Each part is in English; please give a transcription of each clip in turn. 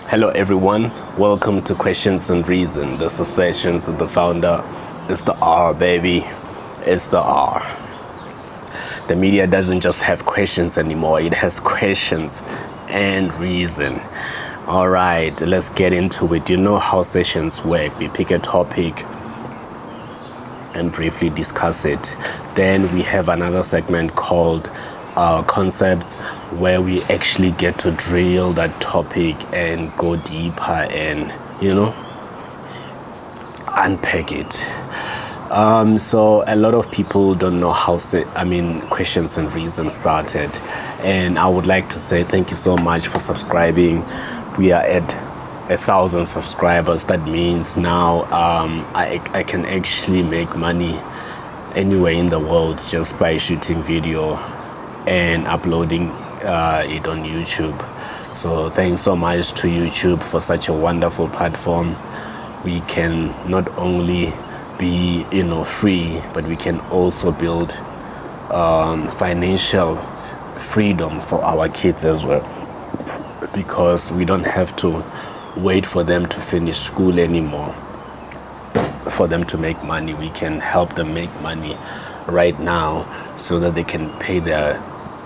Hello everyone, welcome to Questions and Reason. This is Sessions with the founder. It's the R, baby. It's the R. The media doesn't just have questions anymore, it has questions and reason. All right, let's get into it. You know how sessions work. We pick a topic and briefly discuss it. Then we have another segment called concepts, where we actually get to drill that topic and go deeper and unpack it. So a lot of people don't know how Questions and Reason started, and I would like to say thank you so much for subscribing. We are at 1,000 subscribers. That means now I can actually make money anywhere in the world just by shooting video and uploading it on YouTube. So thanks so much to YouTube for such a wonderful platform. We can not only be free, but we can also build financial freedom for our kids as well, because we don't have to wait for them to finish school anymore for them to make money. We can help them make money right now so that they can pay their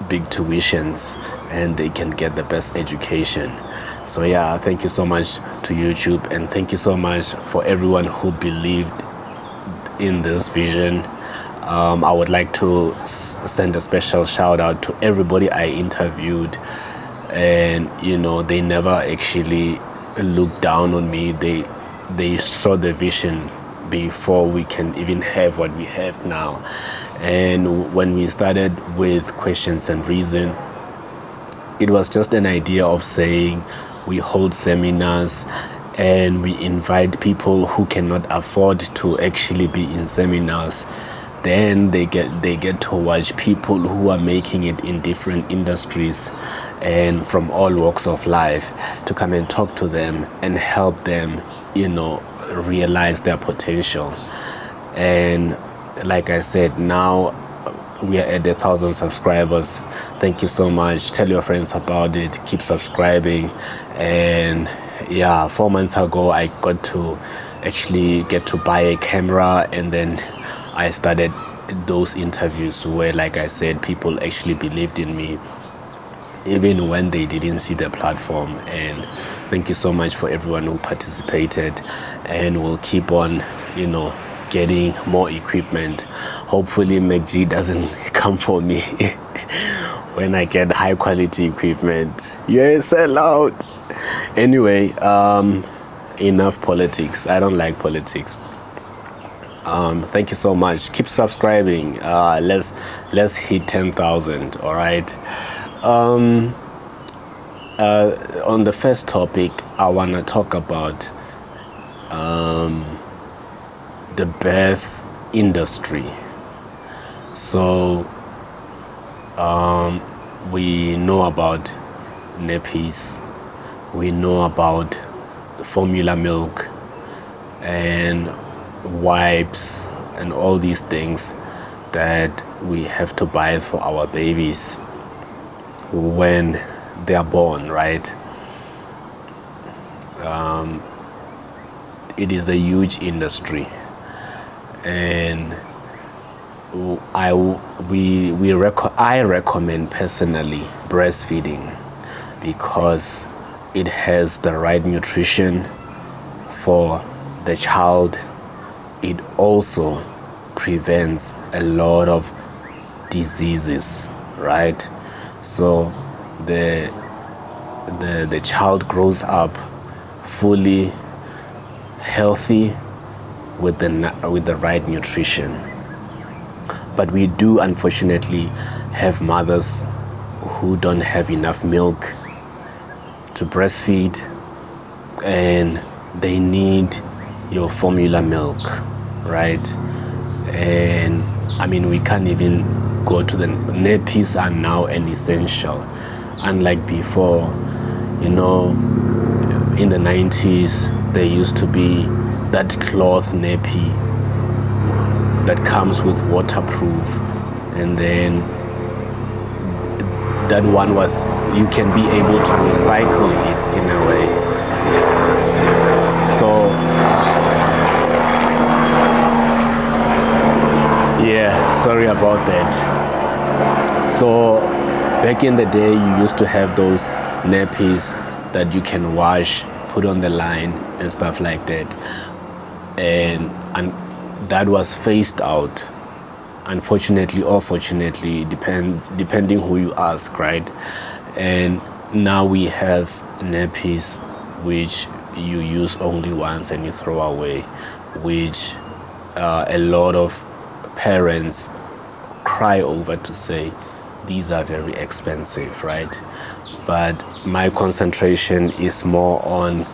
big tuitions and they can get the best education. So yeah, thank you so much to YouTube, and thank you so much for everyone who believed in this vision. I would like to send a special shout out to everybody I interviewed, and they never actually looked down on me. They saw the vision before we can even have what we have now. And when we started with Questions and Reason, it was just an idea of saying we hold seminars and we invite people who cannot afford to actually be in seminars. Then they get to watch people who are making it in different industries and from all walks of life, to come and talk to them and help them realize their potential. And like I said, now we are at 1,000 subscribers. Thank you so much. Tell your friends about it. Keep subscribing. And yeah, 4 months ago I got to actually get to buy a camera, and then I started those interviews where, like I said, people actually believed in me even when they didn't see the platform. And thank you so much for everyone who participated, and we'll keep on getting more equipment. Hopefully MacG doesn't come for me when I get high quality equipment. Yes, sell out. Anyway, enough politics. I don't like politics. Thank you so much. Keep subscribing. Let's hit 10,000. All right. On the first topic, I want to talk about the birth industry. So we know about nappies, we know about formula milk and wipes and all these things that we have to buy for our babies when they are born, right? It is a huge industry, and I recommend personally breastfeeding, because it has the right nutrition for the child. It also prevents a lot of diseases, right? So the child grows up fully healthy with the right nutrition. But we do unfortunately have mothers who don't have enough milk to breastfeed, and they need your formula milk, right? And we can't even go to the nappies. Are now an essential, unlike before. In the 90s there used to be that cloth nappy that comes with waterproof, and then that one was, you can be able to recycle it in a way. Sorry about that. So back in the day, you used to have those nappies that you can wash, put on the line and stuff like that. And that was phased out, unfortunately or fortunately, depending who you ask, right? And now we have nappies which you use only once and you throw away, which a lot of parents cry over to say these are very expensive, right? But my concentration is more on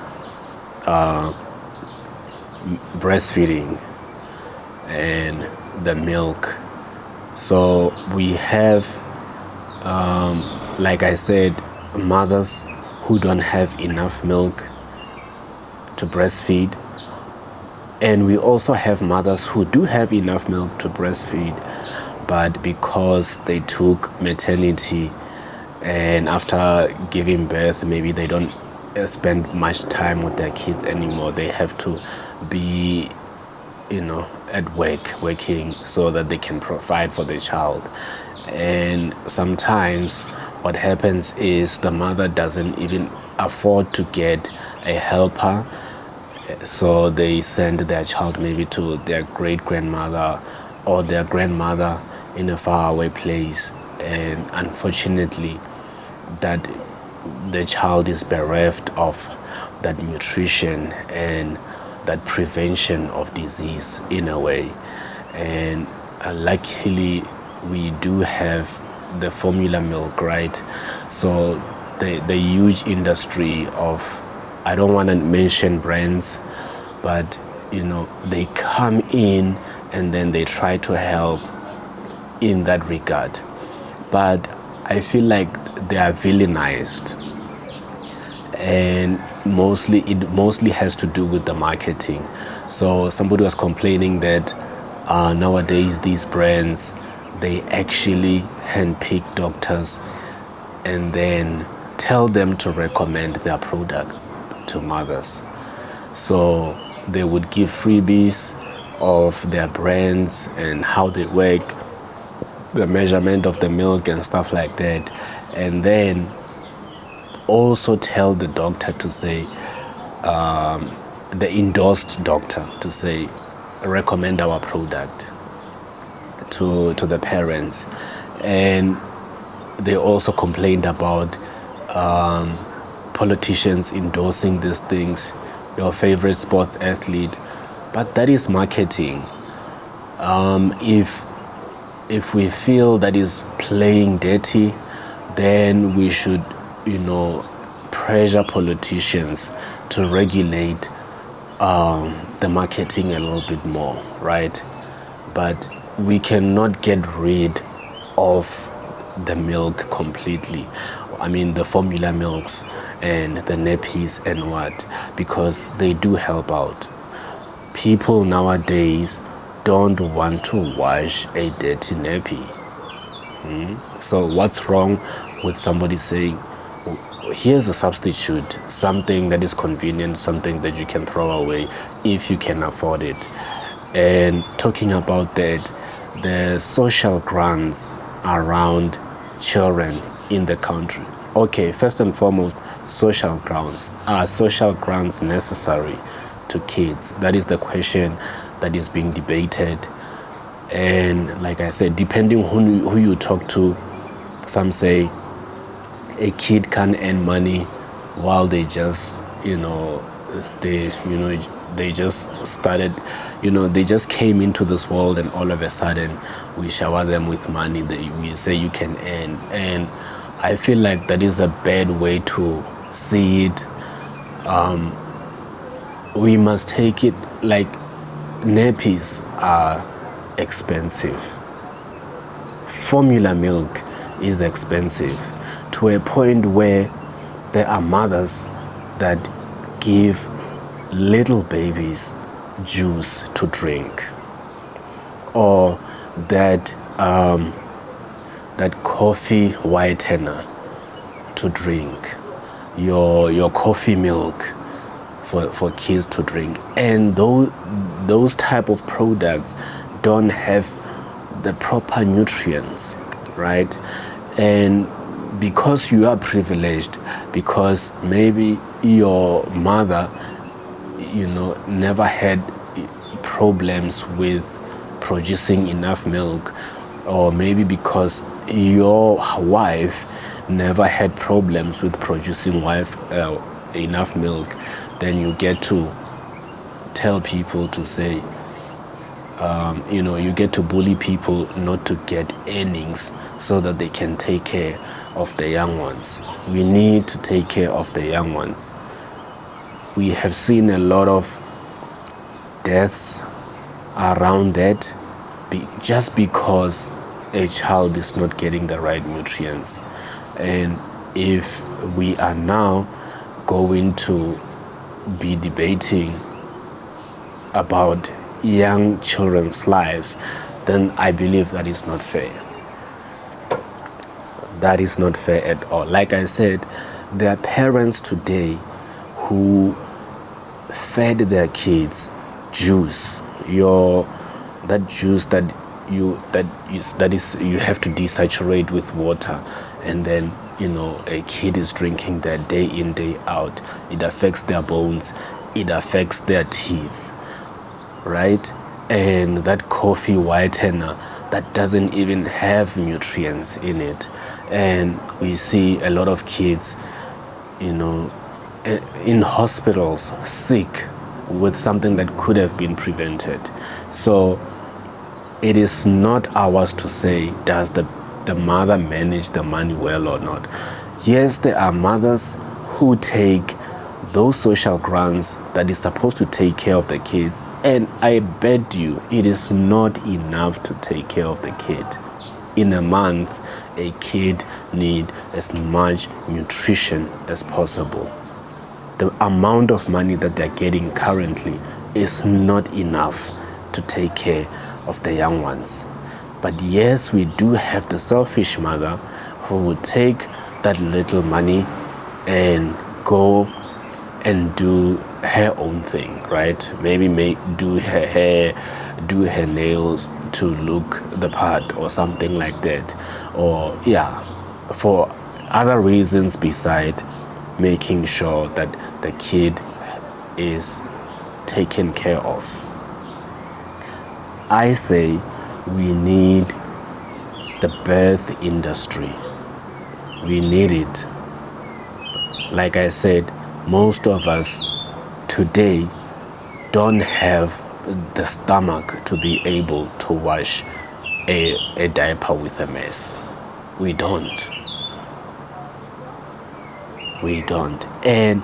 breastfeeding and the milk. So we have, like I said, mothers who don't have enough milk to breastfeed, and we also have mothers who do have enough milk to breastfeed, but because they took maternity and after giving birth, maybe they don't spend much time with their kids anymore. They have to be, at working so that they can provide for the child. And sometimes what happens is the mother doesn't even afford to get a helper, so they send their child maybe to their great-grandmother or their grandmother in a faraway place, and unfortunately that the child is bereft of that nutrition and that prevention of disease in a way. And luckily we do have the formula milk, right? So the huge industry of, I don't want to mention brands, but they come in and then they try to help in that regard, but I feel like they are villainized, and it mostly has to do with the marketing. So somebody was complaining that nowadays these brands, they actually handpick doctors and then tell them to recommend their products to mothers. So they would give freebies of their brands and how they work, the measurement of the milk and stuff like that, and then also tell the doctor to say, the endorsed doctor to say, recommend our product to the parents. And they also complained about politicians endorsing these things, your favorite sports athlete, but that is marketing. If we feel that is playing dirty, then we should, pressure politicians to regulate the marketing a little bit more, right? But we cannot get rid of the milk completely. I mean, the formula milks and the nappies and what, because they do help out. People nowadays don't want to wash a dirty nappy. So what's wrong with somebody saying, here's a substitute, something that is convenient, something that you can throw away if you can afford it? And talking about that, the social grants around children in the country. Okay, first and foremost, social grants. Are social grants necessary to kids? That is the question that is being debated. And like I said, depending who you talk to, some say a kid can earn money while they just they just started, they just came into this world, and all of a sudden we shower them with money. We say you can earn. And I feel like that is a bad way to see it. We must take it like nappies are expensive. Formula milk is expensive to a point where there are mothers that give little babies juice to drink, or that coffee whitener to drink, your coffee milk for kids to drink. And those type of products don't have the proper nutrients, right? And because you are privileged, because maybe your mother, never had problems with producing enough milk, or maybe because your wife never had problems with producing enough milk, then you get to tell people to say, you get to bully people not to get earnings so that they can take care of the young ones. We need to take care of the young ones. We have seen a lot of deaths around that just because a child is not getting the right nutrients. And if we are now going to be debating about young children's lives, then I believe that is not fair. That is not fair at all. Like I said, there are parents today who fed their kids juice. That juice that you have to desaturate with water, and then a kid is drinking that day in, day out. It affects their bones, it affects their teeth, right? And that coffee whitener that doesn't even have nutrients in it. And we see a lot of kids, in hospitals sick with something that could have been prevented. So it is not ours to say, does the mother manage the money well or not? Yes, there are mothers who take those social grants that is supposed to take care of the kids, and I bet you it is not enough to take care of the kid. In a month, a kid needs as much nutrition as possible. The amount of money that they're getting currently is not enough to take care of the young ones. But yes, we do have the selfish mother who would take that little money and go and do her own thing, right? Maybe do her hair, do her nails to look the part or something like that. Or for other reasons beside making sure that the kid is taken care of. I say we need the birth industry. We need it. Like I said, most of us today don't have the stomach to be able to wash a diaper with a mess. We don't. And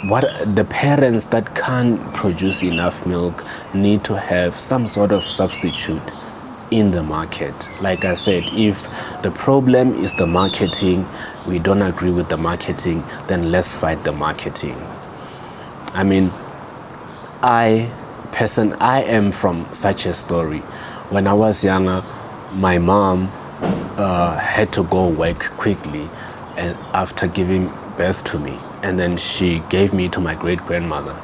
what the parents that can't produce enough milk need to have some sort of substitute in the market. Like I said, if the problem is the marketing, we don't agree with the marketing, then let's fight the marketing. I mean, I am from such a story. When I was younger, my mom had to go work quickly and after giving birth to me, and then she gave me to my great-grandmother,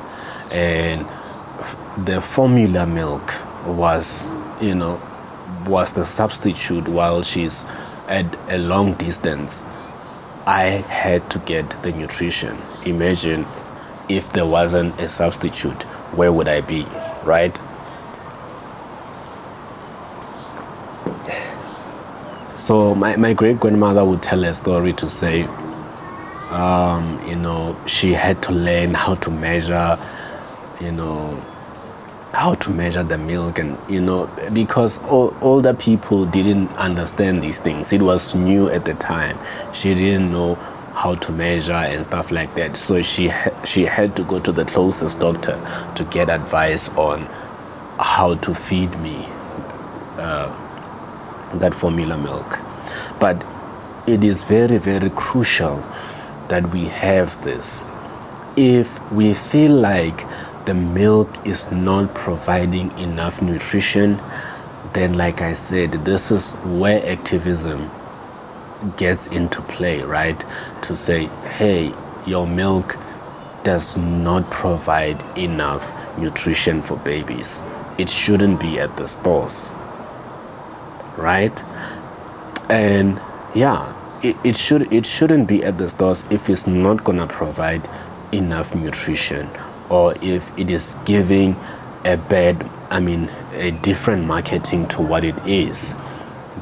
and the formula milk was the substitute while she's at a long distance. I had to get the nutrition. Imagine if there wasn't a substitute, where would I be, right? So my great-grandmother would tell a story to say, she had to learn how to measure, the milk, and, because older people didn't understand these things. It was new at the time. She didn't know how to measure and stuff like that. So she had to go to the closest doctor to get advice on how to feed me that formula milk. But it is very, very crucial that we have this. If we feel like the milk is not providing enough nutrition, then like I said, this is where activism gets into play, right? To say, hey, your milk does not provide enough nutrition for babies. It shouldn't be at the stores. right? And yeah, it shouldn't be at the stores if it's not gonna provide enough nutrition, or if it is giving a different marketing to what it is.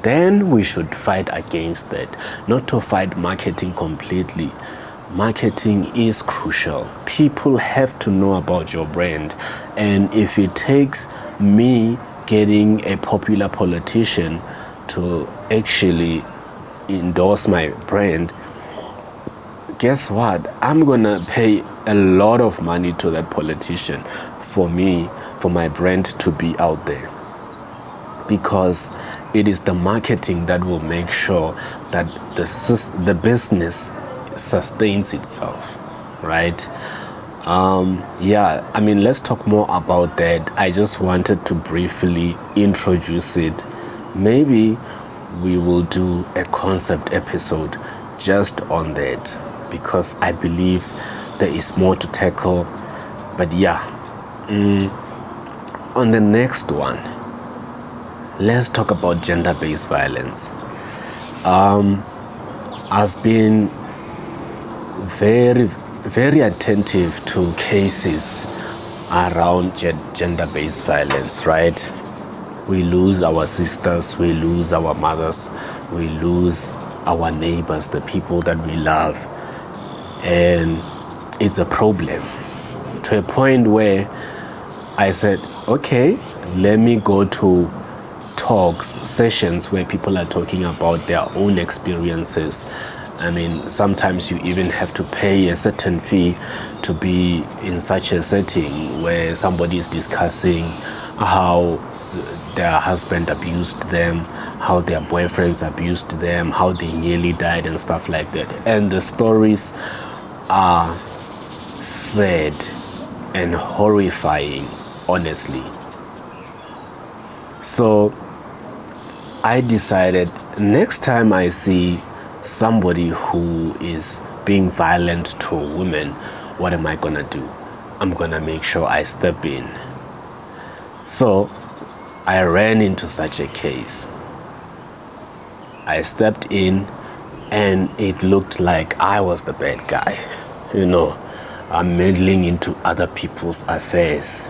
Then we should fight against that. Not to fight marketing completely. Marketing is crucial. People have to know about your brand. And if it takes me getting a popular politician to actually endorse my brand, guess what? I'm gonna pay a lot of money to that politician for my brand to be out there. Because it is the marketing that will make sure that the business sustains itself, right? Let's talk more about that. I just wanted to briefly introduce it. Maybe we will do a concept episode just on that, because I believe there is more to tackle. But on the next one, let's talk about gender-based violence. I've been very, very attentive to cases around gender-based violence, right? We lose our sisters, we lose our mothers, we lose our neighbors, the people that we love. And it's a problem, to a point where I said, okay, let me go to talks, sessions where people are talking about their own experiences. I mean, sometimes you even have to pay a certain fee to be in such a setting where somebody is discussing how their husband abused them, how their boyfriends abused them, how they nearly died and stuff like that. And the stories are sad and horrifying, honestly. So I decided, next time I see somebody who is being violent to a woman, what am I gonna do? I'm gonna make sure I step in. So I ran into such a case. I stepped in and it looked like I was the bad guy. I'm meddling into other people's affairs.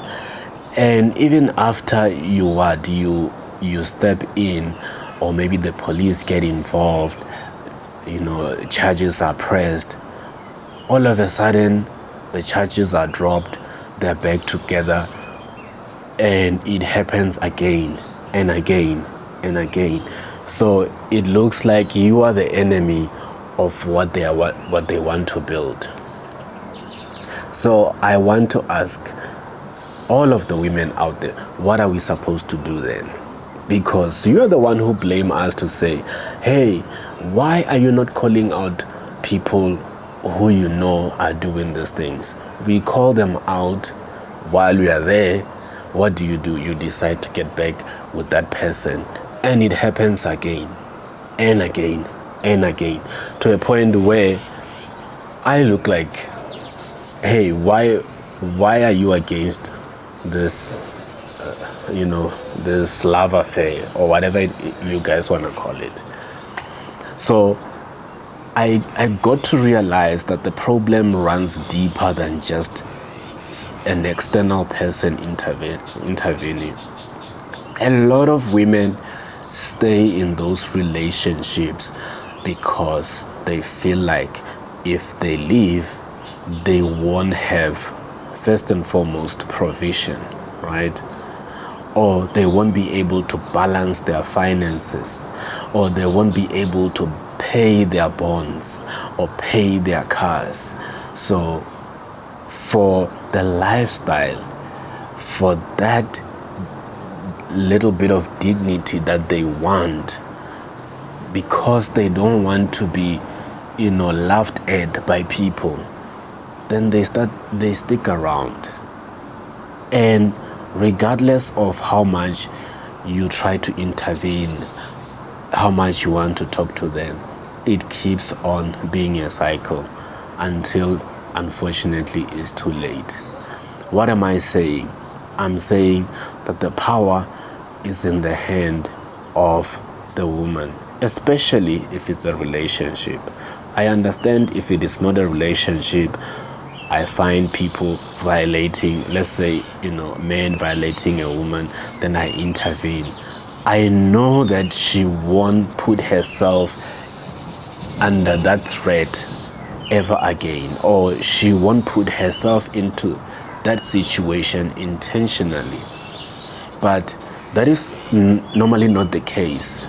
And even after you step in, or maybe the police get involved, charges are pressed, all of a sudden the charges are dropped, they're back together, and it happens again and again and again. So it looks like you are the enemy of what they want to build. So I want to ask all of the women out there, what are we supposed to do then? Because you are the one who blame us to say, hey, why are you not calling out people who you know are doing these things? We call them out while we are there. What do? You decide to get back with that person, and it happens again and again and again, to a point where I look like, hey, why are you against this this love affair, or whatever you guys want to call it? So I got to realize that the problem runs deeper than just an external person intervening. A lot of women stay in those relationships because they feel like if they leave, they won't have, first and foremost, provision, right? Or they won't be able to balance their finances, or they won't be able to pay their bonds or pay their cars. So for the lifestyle, for that little bit of dignity that they want, because they don't want to be laughed at by people, then they stick around. And regardless of how much you try to intervene, how much you want to talk to them, it keeps on being a cycle until, unfortunately, it's too late. What am I saying? I'm saying that the power is in the hand of the woman, especially if it's a relationship. I understand if it is not a relationship, I find people violating, let's say, men violating a woman, then I intervene. I know that she won't put herself under that threat ever again, or she won't put herself into that situation intentionally. But that is normally not the case.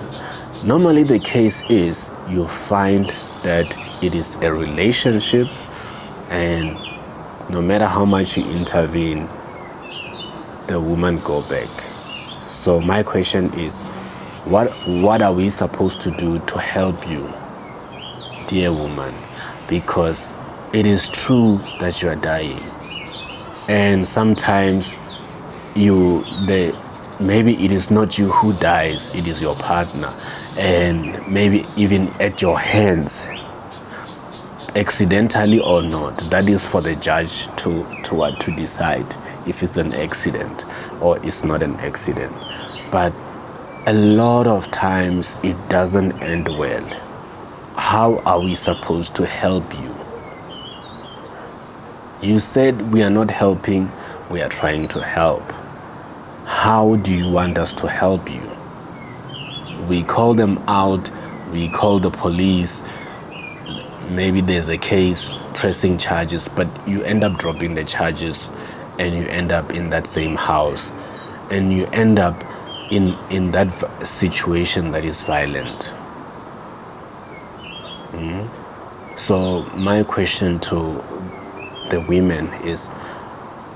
Normally the case is you find that it is a relationship, and no matter how much you intervene, the woman go back. So my question is, what are we supposed to do to help you, dear woman? Because it is true that you are dying, and sometimes maybe it is not you who dies, it is your partner, and maybe even at your hands, accidentally or not. That is for the judge to decide if it's an accident or it's not an accident. But a lot of times it doesn't end well. How are we supposed to help you? You said we are not helping, we are trying to help. How do you want us to help you? We call them out, we call the police, maybe there's a case pressing charges, but you end up dropping the charges and you end up in that same house, and you end up in that situation that is violent. So my question to the women is,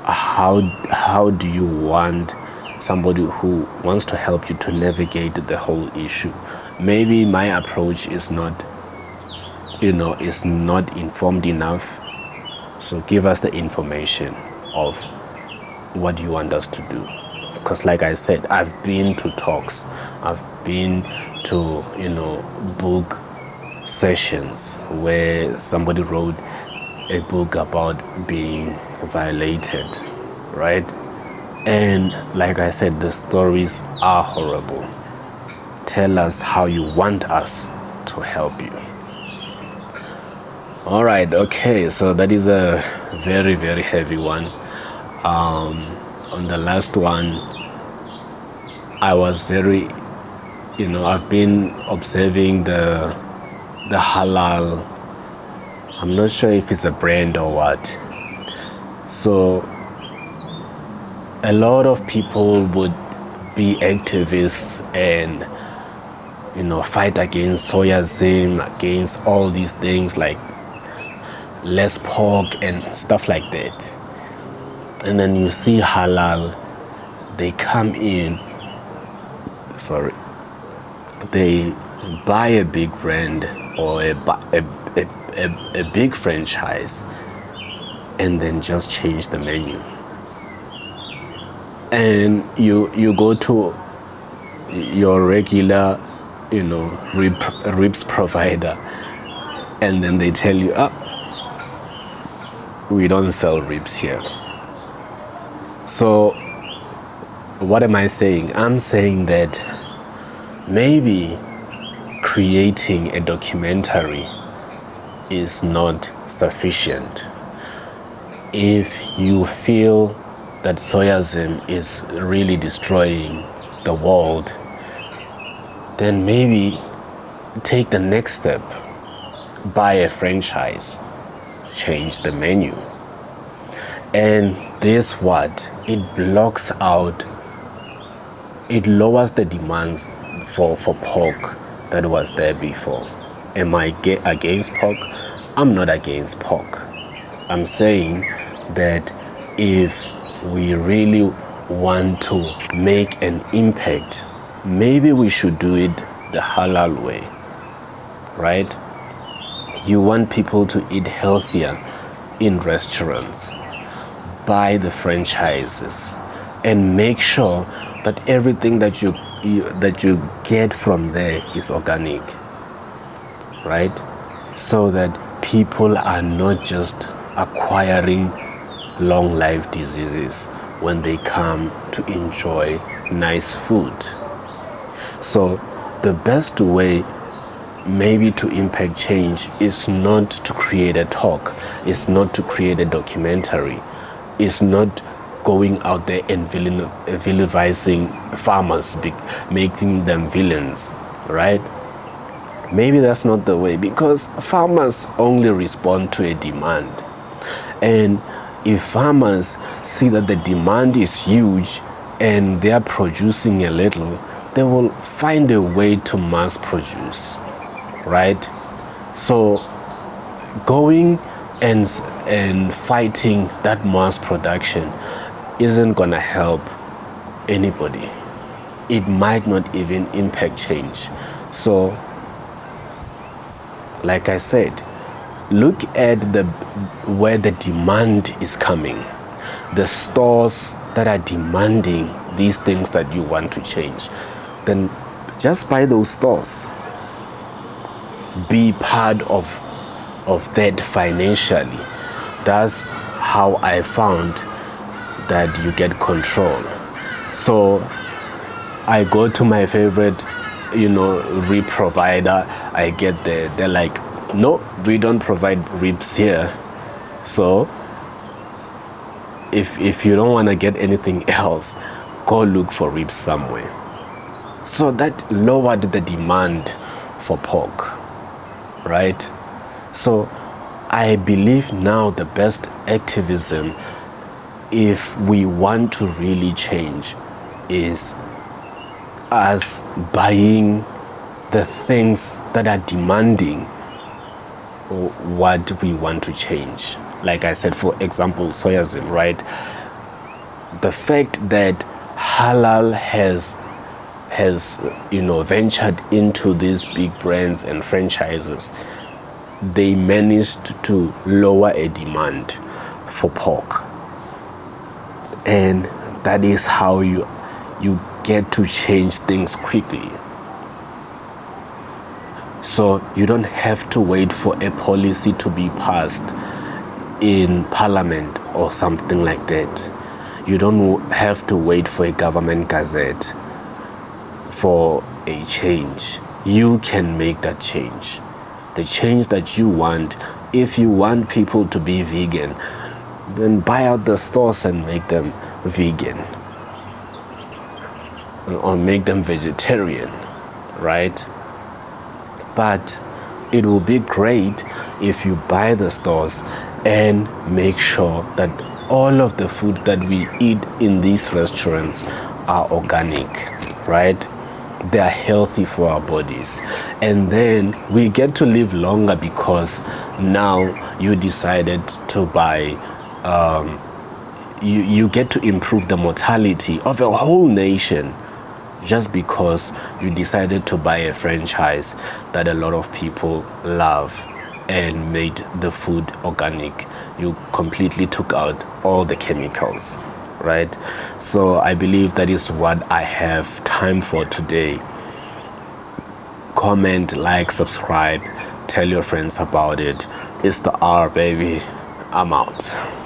how do you want somebody who wants to help you to navigate the whole issue? Maybe my approach is not informed enough. So give us the information of what you want us to do. Because like I said, I've been to talks, I've been to, book sessions where somebody wrote a book about being violated, right? And like I said, the stories are horrible. Tell us how you want us to help you. All right, okay, so that is a very, very heavy one. On the last one, I was very, I've been observing the Halaal. I'm not sure if it's a brand or what. So a lot of people would be activists and, fight against Soyalism, against all these things like less pork and stuff like that. And then you see Halal, they come in, they buy a big brand or a big franchise and then just change the menu. And you go to your regular, ribs provider, and then they tell you, we don't sell ribs here. So what am I saying? I'm saying that maybe creating a documentary is not sufficient. If you feel that Soyalism is really destroying the world, then maybe take the next step. Buy a franchise, change the menu. And this what? It blocks out, it lowers the demands for pork that was there before. Am I against pork? I'm not against pork. I'm saying that if we really want to make an impact, maybe we should do it the halal way, right? You want people to eat healthier in restaurants. Buy the franchises and make sure that everything that you get from there is organic, right? So that people are not just acquiring long life diseases when they come to enjoy nice food. So the best way maybe to impact change is not to create a talk, is not to create a documentary, is not going out there and villainizing farmers, making them villains, right? Maybe that's not the way, because farmers only respond to a demand. And if farmers see that the demand is huge and they are producing a little, they will find a way to mass produce, right? So going and fighting that mass production isn't gonna help anybody. It might not even impact change. So, like I said, look at where the demand is coming. The stores that are demanding these things that you want to change. Then just buy those stores. Be part of that financially. That's how I found that you get control. So I go to my favorite, rib provider. I get there. They're like, no, we don't provide ribs here. So if you don't want to get anything else, go look for ribs somewhere. So that lowered the demand for pork, right? So I believe now the best activism, if we want to really change, is us buying the things that are demanding what we want to change. Like I said, for example, Soyalism, right? The fact that Halaal has ventured into these big brands and franchises, they managed to lower a demand for pork. And that is how you get to change things quickly. So you don't have to wait for a policy to be passed in parliament or something like that. You don't have to wait for a government gazette for a change. You can make that change. The change that you want. If you want people to be vegan, then buy out the stores and make them vegan. Or make them vegetarian, right? But it will be great if you buy the stores and make sure that all of the food that we eat in these restaurants are organic, right? They are healthy for our bodies. And then we get to live longer because now you decided to buy, you get to improve the mortality of a whole nation just because you decided to buy a franchise that a lot of people love and made the food organic. You completely took out all the chemicals, right? So I believe that is what I have time for today. Comment, like, subscribe, tell your friends about it. It's the R, baby. I'm out.